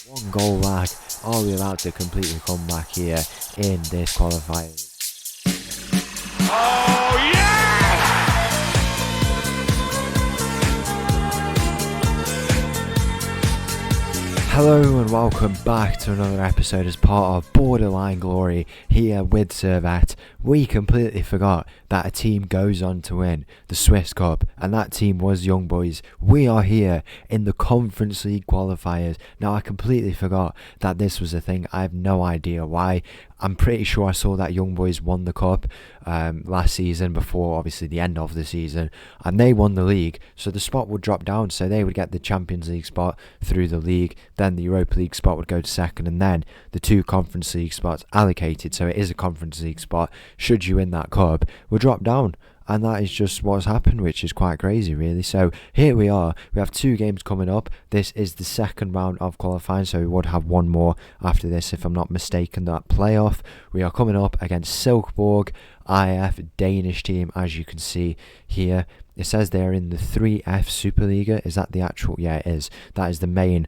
One goal lag. Are we about to completely come back here in this qualifier? Oh, yes! Hello and welcome back to another episode as part of Borderline Glory here with Servette. We completely forgot that a team goes on to win the Swiss Cup, and that team was Young Boys. We are here in the Conference League qualifiers. Now, I completely forgot that this was a thing. I have no idea why. I'm pretty sure I saw that Young Boys won the cup last season, before obviously the end of the season, and they won the league, so the spot would drop down, so they would get the Champions League spot through the league, then the Europa League spot would go to second, and then the two Conference League spots allocated, so it is a Conference League spot should you win that cup, will drop down. And that is just what's happened, which is quite crazy, really. So here we are. We have two games coming up. This is the second round of qualifying, so we would have one more after this, if I'm not mistaken, that playoff. We are coming up against Silkeborg IF, Danish team, as you can see here. It says they're in the 3F Superliga. Is that the actual? Yeah, it is. That is the main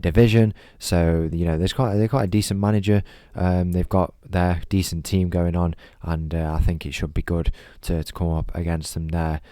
division. So, you know, they're quite a decent manager. They've got their decent team going on, and I think it should be good to come up against them there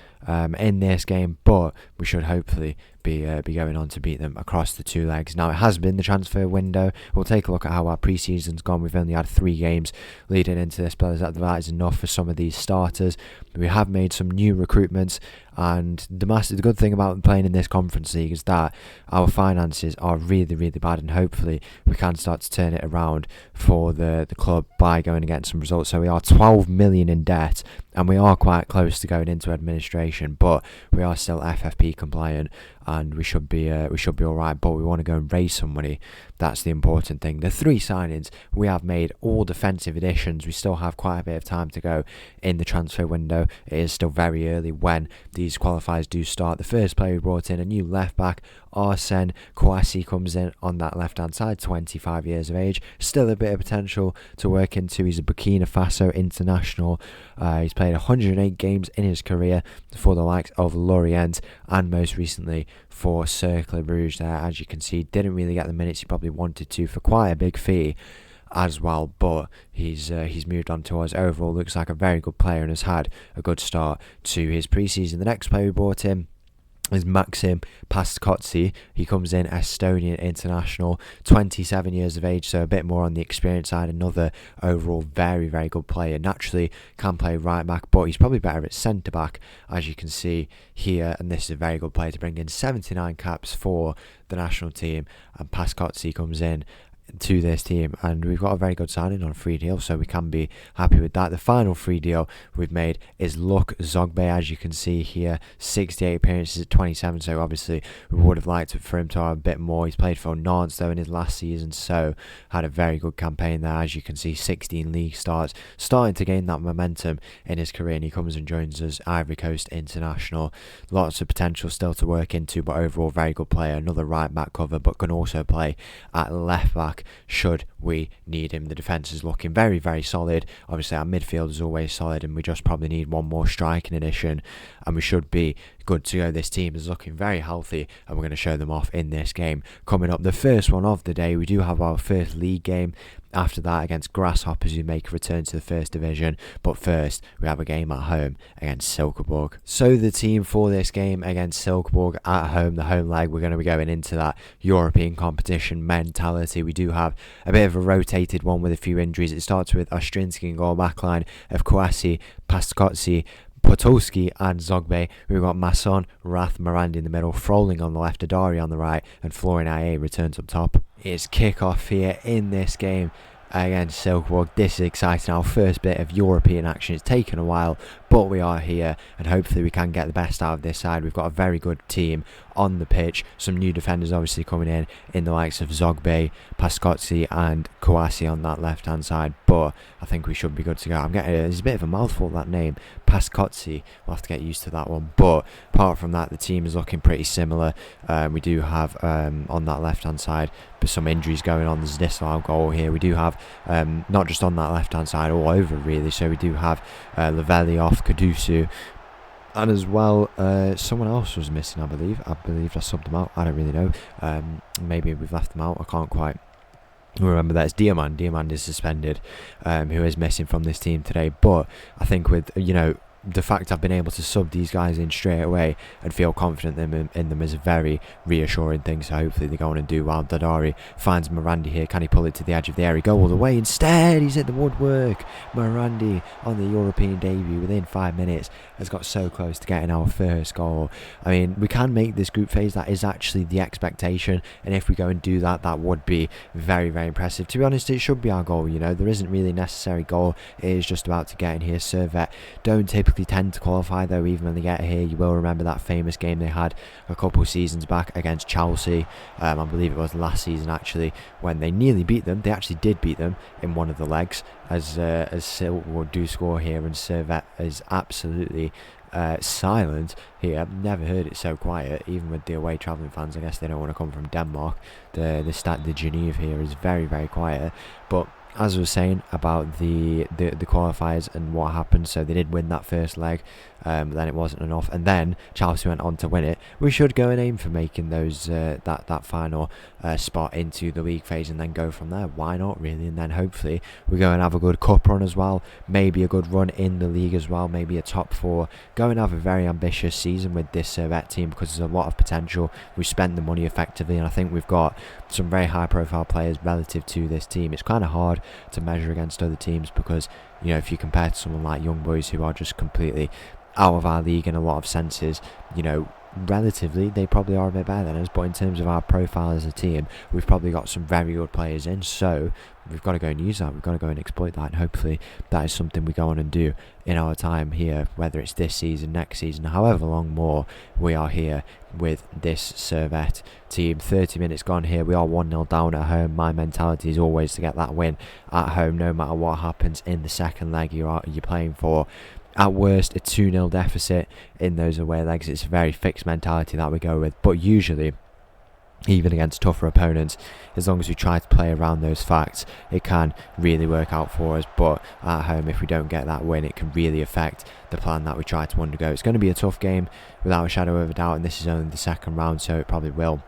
in this game. But we should hopefully be going on to beat them across the two legs. Now, it has been the transfer window. We'll take a look at how our pre-season's gone. We've only had 3 games leading into this, but that is enough for some of these starters. We have made some new recruitments, and the good thing about playing in this Conference League is that our finances are really, really bad, and hopefully we can start to turn it around for the club by going and getting some results. So we are 12 million in debt, and we are quite close to going into administration, but we are still FFP compliant, and we should be all right. But we want to go and raise some money. That's the important thing. The 3 signings we have made, all defensive additions. We still have quite a bit of time to go in the transfer window. It is still very early when these qualifiers do start. The first player we brought in, a new left back, Arsene Kouassi, comes in on that left hand side, 25 years of age, still a bit of potential to work into. He's a Burkina Faso international. He's played 108 games in his career for the likes of Lorient, and most recently for Cercle Bruges there. As you can see, didn't really get the minutes he probably wanted to for quite a big fee as well, but he's moved on to us. Overall, looks like a very good player and has had a good start to his pre-season. The next player we brought in is Maxim Pastkotsi. He comes in Estonian international, 27 years of age, so a bit more on the experience side. Another overall very, very good player. Naturally can play right back, but he's probably better at centre back, as you can see here, and this is a very good player to bring in. 79 caps for the national team, and Pastkotsi comes in to this team, and we've got a very good signing on a free deal, so we can be happy with that. The final free deal we've made is Luc Zogbe, as you can see here, 68 appearances at 27, so obviously we would have liked for him to have a bit more. He's played for Nantes though in his last season, so had a very good campaign there. As you can see, 16 league starts, starting to gain that momentum in his career, and he comes and joins us, Ivory Coast international. Lots of potential still to work into, but overall very good player. Another right back cover, but can also play at left back should we need him. The defence is looking very, very solid. Obviously our midfield is always solid, and we just probably need one more striking addition, and we should be good to go. This team is looking very healthy, and we're going to show them off in this game coming up. The first one of the day, we do have our first league game after that against Grasshoppers, who make a return to the first division, but first we have a game at home against Silkeborg. So the team for this game against Silkeborg at home, the home leg, we're going to be going into that European competition mentality. We do have a bit of a rotated one with a few injuries. It starts with Ostrinsky in goal, backline of Kouassi, Pastkotsi, Potolski and Zogbe. We've got Masson, Rath, Morandi in the middle, Froling on the left, Adari on the right, and Florian Aye returns up top. It's kick-off here in this game against Silkeborg. This is exciting. Our first bit of European action. It's taken a while, but we are here, and hopefully we can get the best out of this side. We've got a very good team on the pitch. Some new defenders obviously coming in the likes of Zogbe, Pastkotsi and Kouassi on that left hand side, but I think we should be good to go. It's a bit of a mouthful, that name, Pastkotsi. We'll have to get used to that one, but apart from that, the team is looking pretty similar. We do have on that left hand side some injuries going on. There's a disallowed goal here. We do have not just on that left hand side, all over really. So we do have Laveli off, Kadusu, And as well, someone else was missing, I believe. I subbed them out. I don't really know. Maybe we've left them out. I can't quite remember that. It's Diamond. Diamond is suspended, who is missing from this team today. But I think with, the fact I've been able to sub these guys in straight away and feel confident in them is a very reassuring thing. So hopefully they go on and do well. Dadari finds Morandi here. Can he pull it to the edge of the area? Go all the way. Instead, he's hit the woodwork. Morandi on the European debut within 5 minutes has got so close to getting our first goal. I mean, we can make this group phase. That is actually the expectation. And if we go and do that, that would be very, very impressive. To be honest, it should be our goal. There isn't really a necessary goal. It is just about to get in here. Servette don't typically tend to qualify, though. Even when they get here, you will remember that famous game they had a couple of seasons back against Chelsea. I believe it was last season, actually, when they nearly beat them. They actually did beat them in one of the legs, as Silkeborg do score here, and Servette is absolutely silent here. I've never heard it so quiet, even with the away travelling fans. I guess they don't want to come from Denmark. The Geneva here is very, very quiet. But as I was saying about the qualifiers and what happened, so they did win that first leg, but then it wasn't enough, and then Chelsea went on to win it. We should go and aim for making those that final spot into the league phase, and then go from there. Why not, really? And then hopefully we go and have a good cup run as well, maybe a good run in the league as well, maybe a top 4. Go and have a very ambitious season with this Servette team, because there's a lot of potential. We've spent the money effectively, and I think we've got some very high profile players relative to this team. It's kind of hard to measure against other teams, because if you compare to someone like Young Boys, who are just completely out of our league in a lot of senses, relatively they probably are a bit better than us, but in terms of our profile as a team, we've probably got some very good players in, so we've got to go and use that. We've got to go and exploit that, and hopefully that is something we go on and do in our time here, whether it's this season, next season, however long more we are here with this Servette team. 30 minutes gone here. We are 1-0 down at home. My mentality is always to get that win at home, no matter what happens in the second leg you're playing for. At worst, a 2-0 deficit in those away legs. It's a very fixed mentality that we go with, but usually, even against tougher opponents, as long as we try to play around those facts, it can really work out for us. But at home, if we don't get that win, it can really affect the plan that we try to undergo. It's going to be a tough game without a shadow of a doubt, and this is only the second round, so it probably will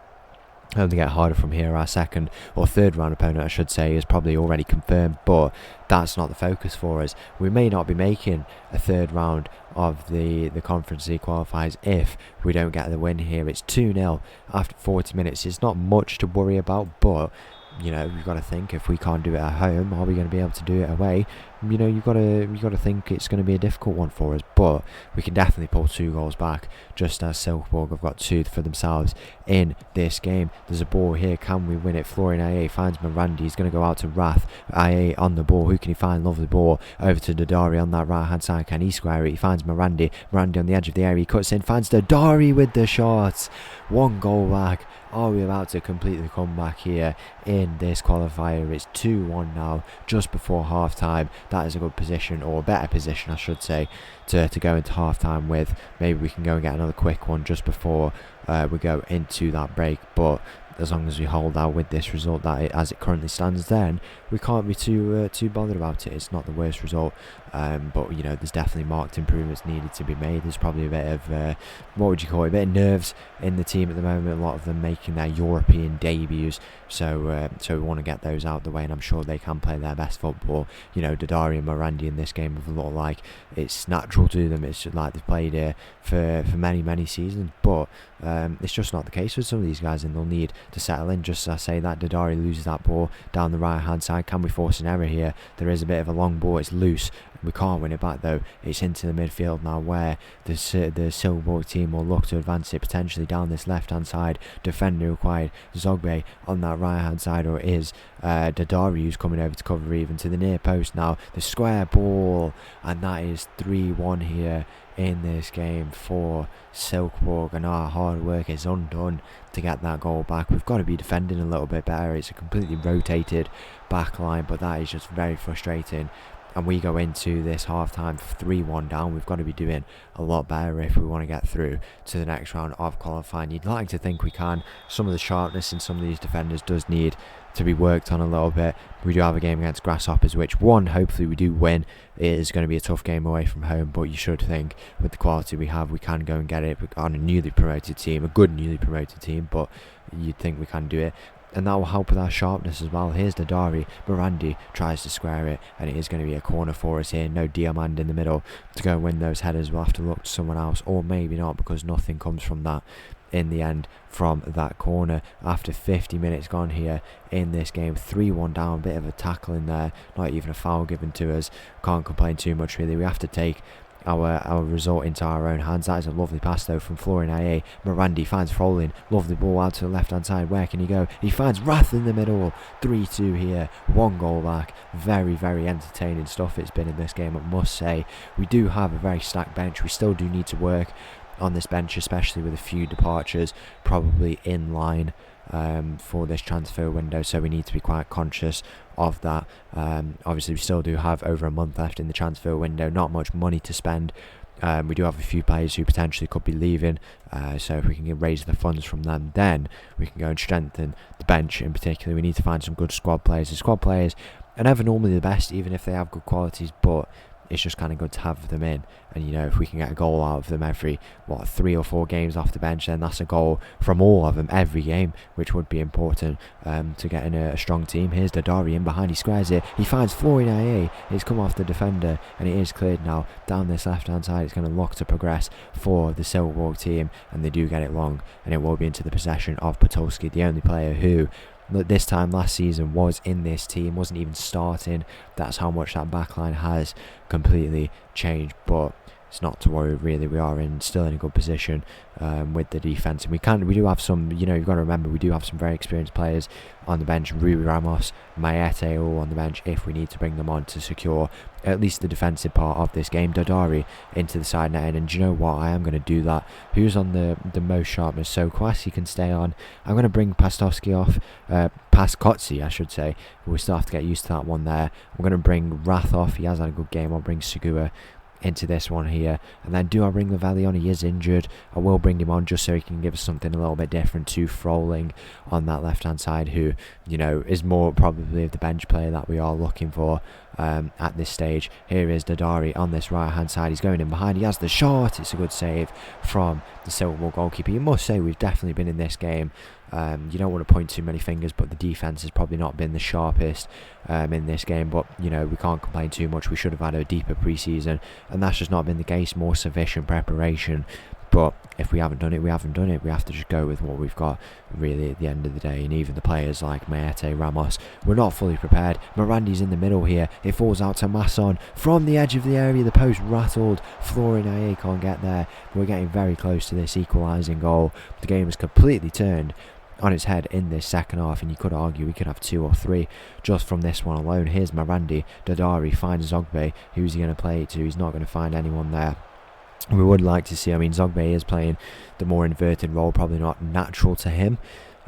only get harder from here. Our second or third round opponent, I should say, is probably already confirmed, but that's not the focus for us. We may not be making a third round of the Conference League qualifiers if we don't get the win here. It's 2-0 after 40 minutes. It's not much to worry about, but you've got to think, if we can't do it at home, are we going to be able to do it away? You've got to think it's going to be a difficult one for us, but we can definitely pull 2 goals back, just as Silkeborg have got 2 for themselves in this game. There's a ball here. Can we win it? Florian Aye finds Morandi. He's going to go out to Rath. Aye on the ball. Who can he find? Lovely ball over to Dadari on that right hand side. Can he square it? He finds Morandi. Morandi on the edge of the area. He cuts in, finds Dadari with the shot. 1 goal back. Are we about to completely come back here in this qualifier? It's 2-1 now, just before half time. That is a good position, or a better position I should say, to go into half time with. Maybe we can go and get another quick one just before we go into that break, but as long as we hold out with this result as it currently stands, then we can't be too bothered about it. It's not the worst result, but there's definitely marked improvements needed to be made. There's probably a bit of what would you call it, a bit of nerves in the team at the moment. A lot of them making their European debuts, so we want to get those out of the way, and I'm sure they can play their best football. Dadari and Morandi in this game have looked like it's natural to them. It's just like they've played here for many seasons, but it's just not the case with some of these guys, and they'll need to settle in. Just as I say that, Dadari loses that ball down the right hand side. Can we force an error here? There is a bit of a long ball. It's loose. We can't win it back though. It's into the midfield now, where the Silkeborg team will look to advance it potentially down this left hand side. Defender required. Zogbe on that right hand side, or it is Dadari who's coming over to cover even to the near post now. The square ball, and that is 3-1 here in this game for Silkeborg, and our hard work is undone to get that goal back. We've got to be defending a little bit better. It's a completely rotated back line, but that is just very frustrating. And we go into this half-time 3-1 down. We've got to be doing a lot better if we want to get through to the next round of qualifying. You'd like to think we can. Some of the sharpness in some of these defenders does need to be worked on a little bit. We do have a game against Grasshoppers, which hopefully we do win. It is going to be a tough game away from home, but you should think with the quality we have, we can go and get it on a newly promoted team, a good newly promoted team, but you'd think we can do it. And that will help with our sharpness as well. Here's Dadari. Morandi tries to square it, and it is going to be a corner for us here. No Diamand in the middle to go and win those headers. We'll have to look to someone else, or maybe not, because nothing comes from that in the end from that corner. After 50 minutes gone here in this game, 3-1 down, bit of a tackle in there, not even a foul given to us. Can't complain too much really. We have to take our result into our own hands. That is a lovely pass though from Florian Aye. Morandi finds Frolin, lovely ball out to the left hand side. Where can he go? He finds Rath in the middle. 3-2 here, 1 goal back. Very entertaining stuff it's been in this game, I must say. We do have a very stacked bench. We still do need to work on this bench, especially with a few departures probably in line for this transfer window, so we need to be quite conscious of that. Obviously we still do have over a month left in the transfer window, not much money to spend. We do have a few players who potentially could be leaving, so if we can raise the funds from them, then we can go and strengthen the bench. In particular, we need to find some good squad players. The squad players are never normally the best, even if they have good qualities, but it's just kind of good to have them in. And you know, if we can get a goal out of them every 3 or 4 games off the bench, then that's a goal from all of them every game, which would be important to get in a strong team. Here's Dadari in behind, he squares it, he finds Florian Aye. It's come off the defender and it is cleared now down this left hand side. It's going to look to progress for the Silkeborg team, and they do get it long, and it will be into the possession of Podolski, the only player who this time last season was in this team, wasn't even starting. That's how much that backline has completely changed, but it's not to worry really. We are still in a good position with the defence, and we do have some, you've got to remember, we do have some very experienced players on the bench. Rui Ramos, Maete, all on the bench if we need to bring them on to secure at least the defensive part of this game. Dadari into the side netting, and do you know what, I am going to do that. Who's on the most sharpness? So Kwasi can stay on. I'm going to bring Pastovsky off, Paskotsi I should say. We still have to get used to that one there. I'm going to bring Rath off, he has had a good game. I'll bring Segura into this one here, and then do I bring Lavelli on? He is injured. I will bring him on just so he can give us something a little bit different to Froling on that left hand side, who is more probably of the bench player that we are looking for at this stage. Here is Dadari on this right hand side. He's going in behind, he has the shot. It's a good save from the Silkeborg goalkeeper. You must say we've definitely been in this game. You don't want to point too many fingers, but the defence has probably not been the sharpest in this game, but we can't complain too much. We should have had a deeper pre-season, and that's just not been the case. More sufficient preparation, but if we haven't done it, we haven't done it. We have to just go with what we've got really at the end of the day. And even the players like Maete, Ramos, we're not fully prepared. Morandi's in the middle here, it falls out to Masson from the edge of the area. The post rattled, Florian Aye can't get there. We're getting very close to this equalising goal. The game has completely turned on its head in this second half, and you could argue we could have 2 or 3 just from this one alone. Here's Morandi. Dadari finds Zogbe. Who's he going to play it to? He's not going to find anyone there. We would like to see, Zogbe is playing the more inverted role, probably not natural to him.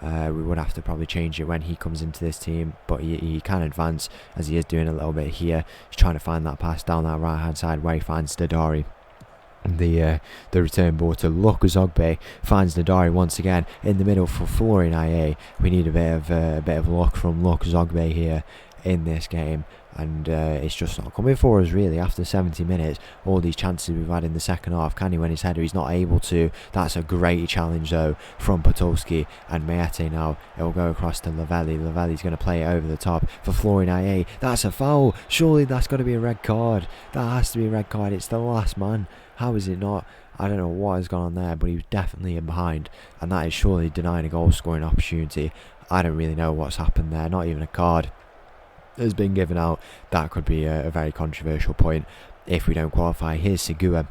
We would have to probably change it when he comes into this team, but he can advance, as he is doing a little bit here. He's trying to find that pass down that right hand side where he finds Dadari. The return ball to Zogbe finds Dadari once again in the middle for Florian Aye. We need a bit of luck from Zogbe here in this game, and it's just not coming for us really. After 70 minutes, all these chances we've had in the second half, can he win his header? He's not able to. That's a great challenge though from Podolski, and Maete now, it will go across to Lavelli. Lavelli's going to play it over the top for Florian Aye. That's a foul. Surely that's got to be a red card. That has to be a red card. It's the last man. How is it not? I don't know what has gone on there, but he was definitely in behind, and that is surely denying a goal scoring opportunity. I don't really know what's happened there. Not even a card has been given out. That could be a very controversial point if we don't qualify. Here's Segura,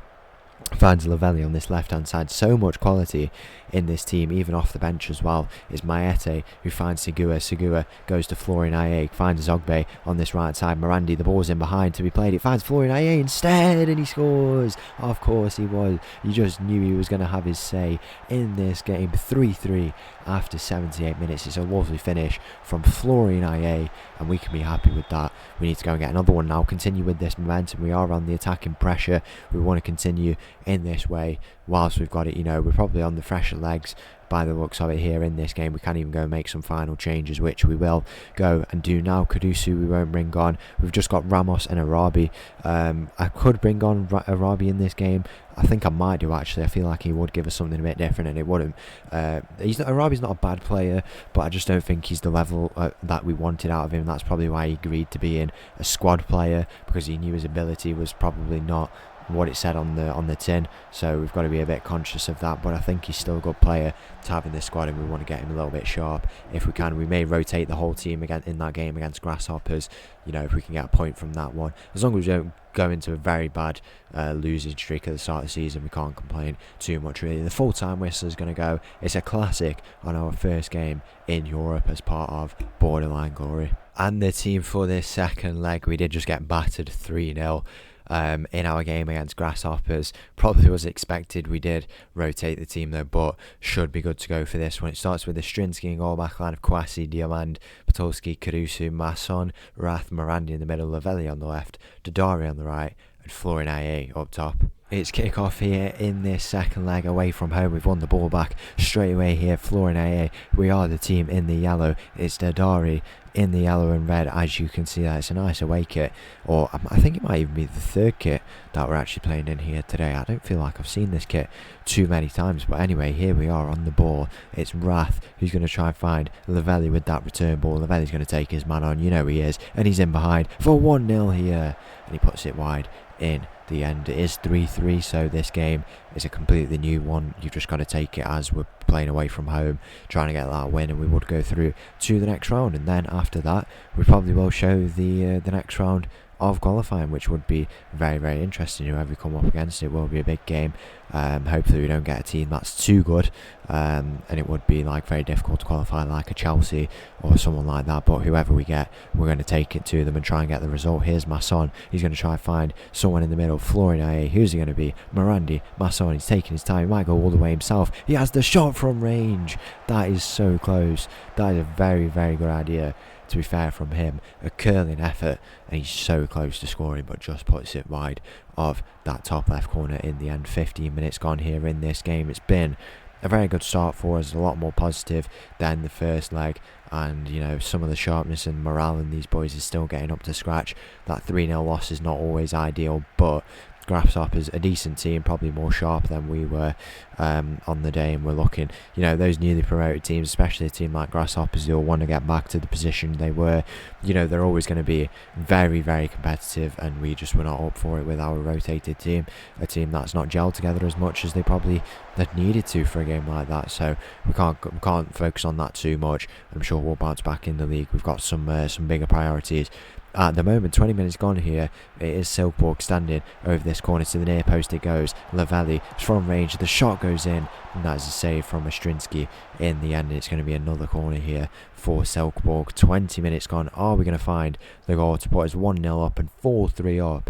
finds Lavelli on this left hand side. So much quality in this team, even off the bench as well. It's Maete who finds Segura. Segura goes to Florian Aye, finds Zogbe on this right side. Morandi, the ball's in behind to be played. It finds Florian Aye instead, and he scores. Of course he was. You just knew he was going to have his say in this game. 3-3 after 78 minutes. It's a lovely finish from Florian Aye, and we can be happy with that. We need to go and get another one now. Continue with this momentum. We are on the attacking pressure. We want to continue in this way whilst we've got it. We're probably on the fresher legs by the looks of it here in this game. We can't even go and make some final changes, which we will go and do now. Kudusu we won't bring on. We've just got Ramos and Arabi. I could bring on Arabi in this game. I think I might do, actually. I feel like he would give us something a bit different, and it wouldn't. Arabi's not a bad player, but I just don't think he's the level that we wanted out of him. That's probably why he agreed to be in a squad player, because he knew his ability was probably not what it said on the tin, so we've got to be a bit conscious of that. But I think he's still a good player to have in this squad, and we want to get him a little bit sharp if we can. We may rotate the whole team again in that game against Grasshoppers, if we can get a point from that one. As long as we don't go into a very bad losing streak at the start of the season, we can't complain too much, really. The full-time whistle is going to go. It's a classic on our first game in Europe as part of Borderline Glory. And the team for this second leg, we did just get battered 3-0. In our game against Grasshoppers. Probably was expected. We did rotate the team though, but should be good to go for this one. It starts with the Strinsky and goal back line of Kwasi, Diamand, Patulski, Karusu, Masson, Rath, Morandi in the middle, Lavelli on the left, Dadari on the right, and Florin Aye up top. It's kick-off here in this second leg away from home. We've won the ball back straight away here. Florin Aye, we are the team in the yellow. It's Dadari in the yellow and red, as you can see that. It's a nice away kit, or I think it might even be the third kit that we're actually playing in here today. I don't feel like I've seen this kit too many times, but anyway, here we are on the ball. It's Rath who's going to try and find Lavelli with that return ball. Lavelli's going to take his man on, he is, and he's in behind for 1-0 here, and he puts it wide in the end. It is 3-3, so this game is a completely new one. You've just got to take it as we're playing away from home, trying to get that win, and we would go through to the next round. And then after that, we probably will show the next round of qualifying, which would be very, very interesting. Whoever we come up against, it will be a big game. Hopefully we don't get a team that's too good, and it would be very difficult to qualify like a Chelsea or someone like that. But whoever we get, we're going to take it to them and try and get the result. Here's Masson. He's going to try and find someone in the middle. Florin Aye. Who's he going to be? Morandi. Masson. He's taking his time. He might go all the way himself. He has the shot from range. That is so close. That is a very, very good idea, to be fair, from him. A curling effort, and he's so close to scoring, but just puts it wide of that top left corner in the end. 15 minutes gone here in this game. It's been a very good start for us, a lot more positive than the first leg, and some of the sharpness and morale in these boys is still getting up to scratch. That 3-0 loss is not always ideal, but Grasshoppers, a decent team, probably more sharp than we were on the day, and we're looking, those newly promoted teams, especially a team like Grasshoppers, who'll want to get back to the position they were. They're always going to be very, very competitive, and we just were not up for it with our rotated team, a team that's not gelled together as much as they probably had needed to for a game like that. So we can't focus on that too much. I'm sure we'll bounce back in the league. We've got some bigger priorities. At the moment, 20 minutes gone here. It is Silkeborg standing over this corner. To the near post it goes. Lavelli from range. The shot goes in, and that is a save from Ostrinsky in the end. It's going to be another corner here for Silkeborg. 20 minutes gone. Are we going to find the goal to put us 1-0 up and 4-3 up?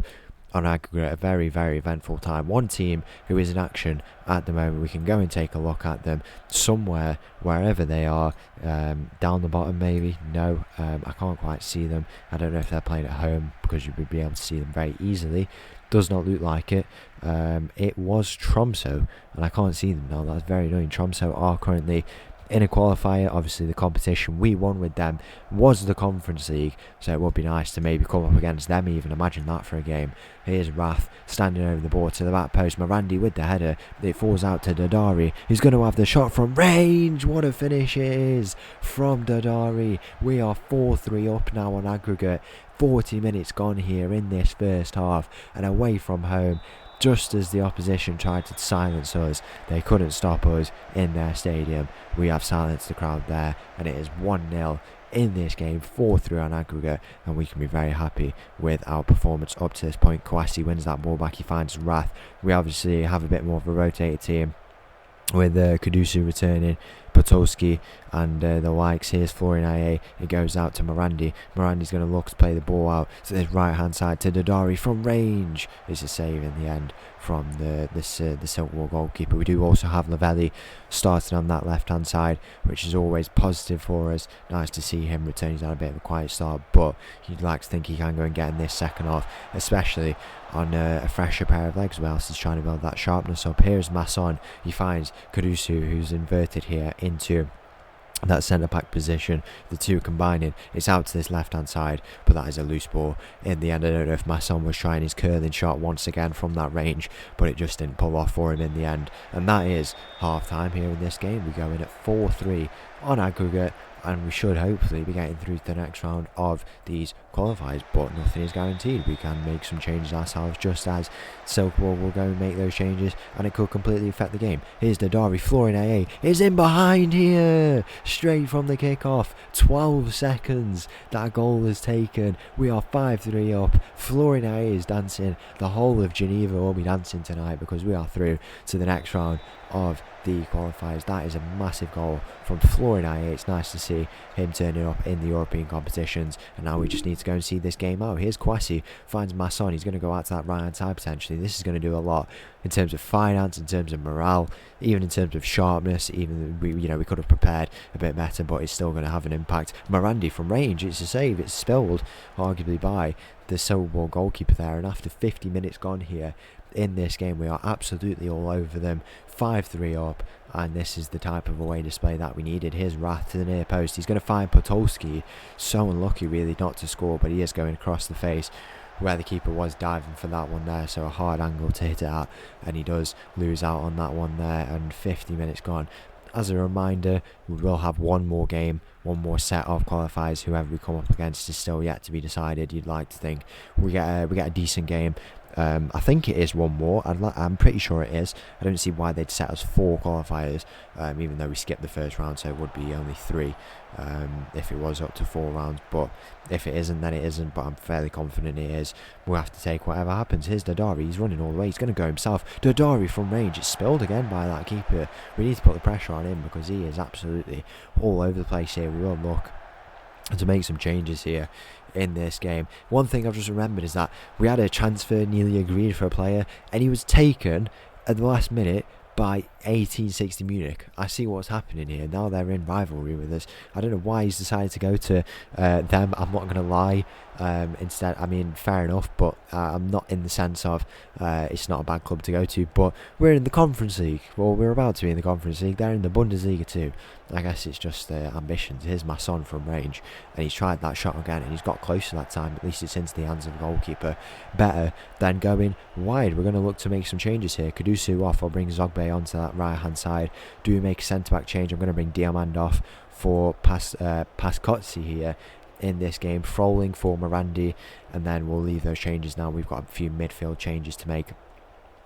On aggregate, a very, very eventful time. One team who is in action at the moment. We can go and take a look at them somewhere, wherever they are, down the bottom maybe. No, I can't quite see them. I don't know if they're playing at home, because you would be able to see them very easily. Does not look like it. It was Tromsø, and I can't see them now. That's very annoying. Tromsø are currently in a qualifier. Obviously the competition we won with them was the Conference League, so it would be nice to maybe come up against them even. Imagine that for a game. Here's Rath standing over the ball to the back post. Morandi with the header. It falls out to Dadari. He's going to have the shot from range. What a finish it is from Dadari. We are 4-3 up now on aggregate. 40 minutes gone here in this first half, and away from home. Just as the opposition tried to silence us, they couldn't stop us in their stadium. We have silenced the crowd there, and it is 1-0 in this game, 4-3 on aggregate, and we can be very happy with our performance up to this point. Kwasi wins that ball back, he finds Rath. We obviously have a bit more of a rotated team, with Kudusu returning, Potolski and the likes. Here's Florian Aye. It goes out to Morandi. Morandi's going to look to play the ball out to this right hand side to Dadari from range. It's a save in the end from the Silkeborg goalkeeper. We do also have Lavelli starting on that left hand side, which is always positive for us. Nice to see him return. He's had a bit of a quiet start, but you'd like to think he can go and get in this second half, especially on a fresher pair of legs whilst he's trying to build that sharpness up. Here's Masson. He finds Kudusu, who's inverted here into that centre back position. The two combining, it's out to this left hand side, but that is a loose ball in the end. I don't know if Masson was trying his curling shot once again from that range, but it just didn't pull off for him in the end. And that is half time here in this game. We go in at 4-3 on aggregate, and we should hopefully be getting through to the next round of these qualifiers, but nothing is guaranteed. We can make some changes ourselves, just as Silkeborg will go and make those changes, and it could completely affect the game. Here's Dadari. Florian Aye is in behind here, straight from the kickoff. 12 seconds that goal is taken. We are 5-3 up. Florian Aye is dancing. The whole of Geneva will be dancing tonight because we are through to the next round of the qualifiers. That is a massive goal from Florian Aye. It's nice to see him turning up in the European competitions, and now we just need to go and see this game out. Here's Kwasi, finds Masson. He's going to go out to that right hand side potentially. This is going to do a lot in terms of finance, in terms of morale, even in terms of sharpness. Even we could have prepared a bit better, but it's still going to have an impact. Morandi from range, it's a save. It's spilled arguably by the Silkeborg goalkeeper there, and after 50 minutes gone here in this game, we are absolutely all over them. 5-3 up, and this is the type of away display that we needed. Here's Rath to the near post. He's going to find Potolski. So unlucky really not to score, but he is going across the face where the keeper was diving for that one there, so a hard angle to hit it at, and he does lose out on that one there, and 50 minutes gone. As a reminder, we will have one more game, one more set of qualifiers. Whoever we come up against is still yet to be decided. You'd like to think we get a decent game. I think it is one more. I'm pretty sure it is. I don't see why they'd set us 4 qualifiers, even though we skipped the first round, so it would be only 3 if it was up to 4 rounds. But if it isn't, then it isn't, but I'm fairly confident it is. We'll have to take whatever happens. Here's Dadari. He's running all the way. He's going to go himself. Dadari from range. It's spilled again by that keeper. We need to put the pressure on him because he is absolutely all over the place here. We will look to make some changes here in this game. One thing I've just remembered is that we had a transfer nearly agreed for a player, and he was taken at the last minute by 1860 Munich. I see what's happening here. Now they're in rivalry with us. I don't know why he's decided to go to them. I'm not going to lie. Instead, I mean, fair enough, but I'm not in the sense of it's not a bad club to go to, but we're in the Conference League. Well, we're about to be in the Conference League. They're in the Bundesliga too. I guess it's just ambitions. Here's Masson from range, and he's tried that shot again, and he's got closer that time. At least it's into the hands of the goalkeeper. Better than going wide. We're going to look to make some changes here. Kudusu off. I'll bring Zogbe onto that right hand side. Do we make a centre back change? I'm going to bring Diamand off for Pascozzi here in this game. Froling for Morandi, and then we'll leave those changes now. We've got a few midfield changes to make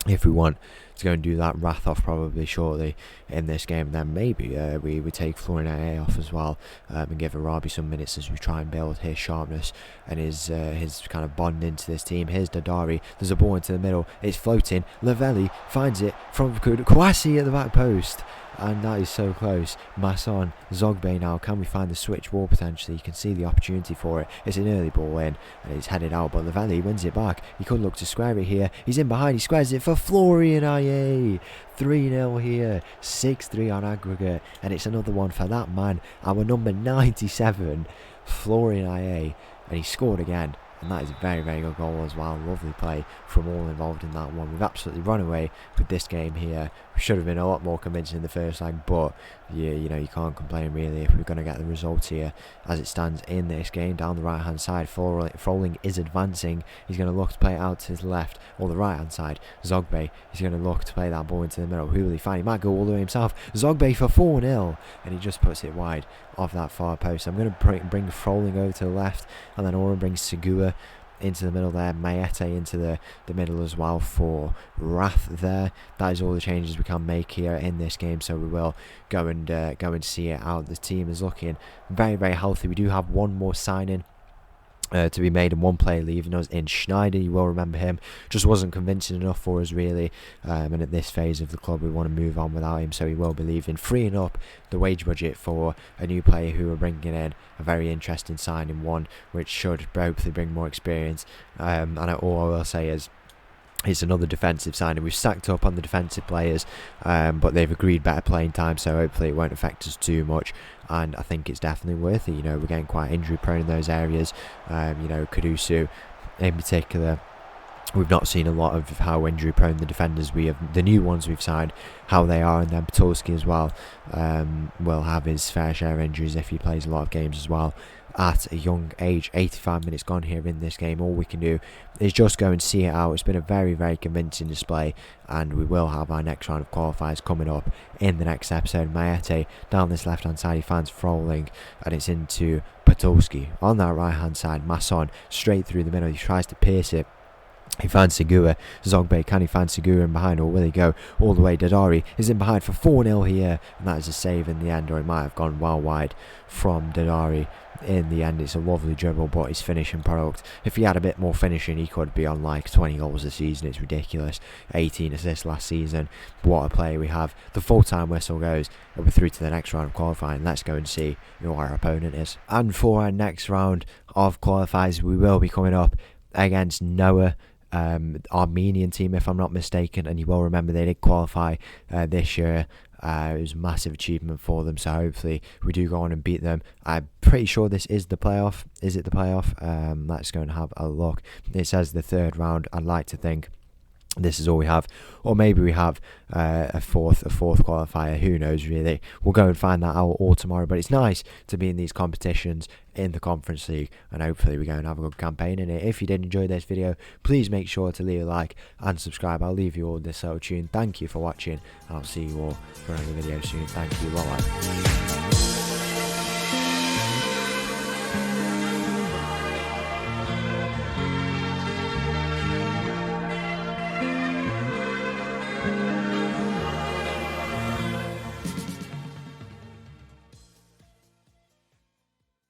if we want to go and do that. Rath off probably shortly in this game, and then maybe we take Florian Aye off as well, and give Arabi some minutes as we try and build his sharpness and his kind of bond into this team. Here's Dadari. There's a ball into the middle. It's floating. Lavelli finds it from Kwasi at the back post, and that is so close. Masson, Zogbe now. Can we find the switch ball potentially? You can see the opportunity for it. It's an early ball in, and it's headed out, but Lavelli wins it back. He could look to square it here. He's in behind. He squares it for Florian Aye. 3-0 here. 6-3 on aggregate, and it's another one for that man, our number 97, Florian Aye, and he scored again. And that is a very, very good goal as well. Lovely play from all involved in that one. We've absolutely run away with this game here. We should have been a lot more convincing in the first leg, but yeah, you can't complain really if we're going to get the results here as it stands in this game. Down the right hand side, Froling is advancing. He's going to look to play it out to his left or the right hand side. Zogbe is going to look to play that ball into the middle. Who will he find? He might go all the way himself. Zogbe for 4-0, and he just puts it wide off that far post. I'm going to bring Froling over to the left, and then Oren brings Segura into the middle there. Mayete into the middle as well for Rath there. That is all the changes we can make here in this game, so we will go and see it out. The team is looking very, very healthy. We do have one more signing to be made, and one player leaving us in Schneider. You will remember him. Just wasn't convincing enough for us really, and at this phase of the club we want to move on without him, so he will be leaving, freeing up the wage budget for a new player who we're bringing in, a very interesting signing, one which should hopefully bring more experience, and all I will say is it's another defensive signing. We've stacked up on the defensive players, but they've agreed better playing time, so hopefully it won't affect us too much, and I think it's definitely worth it. You know, we're getting quite injury prone in those areas. You know, Kudusu in particular, we've not seen a lot of how injury prone the defenders the new ones we've signed, how they are, and then Patulski as well will have his fair share of injuries if he plays a lot of games as well at a young age. 85 minutes gone here in this game. All we can do is just go and see it out. It's been a very, very convincing display, and we will have our next round of qualifiers coming up in the next episode. Maete down this left hand side, he finds Froling, and it's into Patulski on that right hand side. Masson straight through the middle, he tries to pierce it. He finds Segura. Zogbe, can he find Segura in behind, or will he go all the way? Dadari is in behind for 4-0 here, and that is a save in the end, or it might have gone well wide from Dadari. In the end, it's a lovely dribble, but his finishing product, if he had a bit more finishing, he could be on like 20 goals a season. It's ridiculous. 18 assists last season. What a player we have. The full-time whistle goes, and we're through to the next round of qualifying. Let's go and see who our opponent is. And for our next round of qualifiers, we will be coming up against Noah, Armenian team if I'm not mistaken, and you will remember they did qualify this year. It was a massive achievement for them, so hopefully we do go on and beat them. I'm pretty sure this is the playoff. Is it the playoff? Let's go and have a look. It says the third round. I'd like to think this is all we have, or maybe we have a fourth qualifier. Who knows really? We'll go and find that out all tomorrow, but it's nice to be in these competitions in the Conference League, and hopefully we go and have a good campaign in it. If you did enjoy this video, please make sure to leave a like and subscribe. I'll leave you all this little tune. Thank you for watching, and I'll see you all for another video soon. Thank you. Bye bye.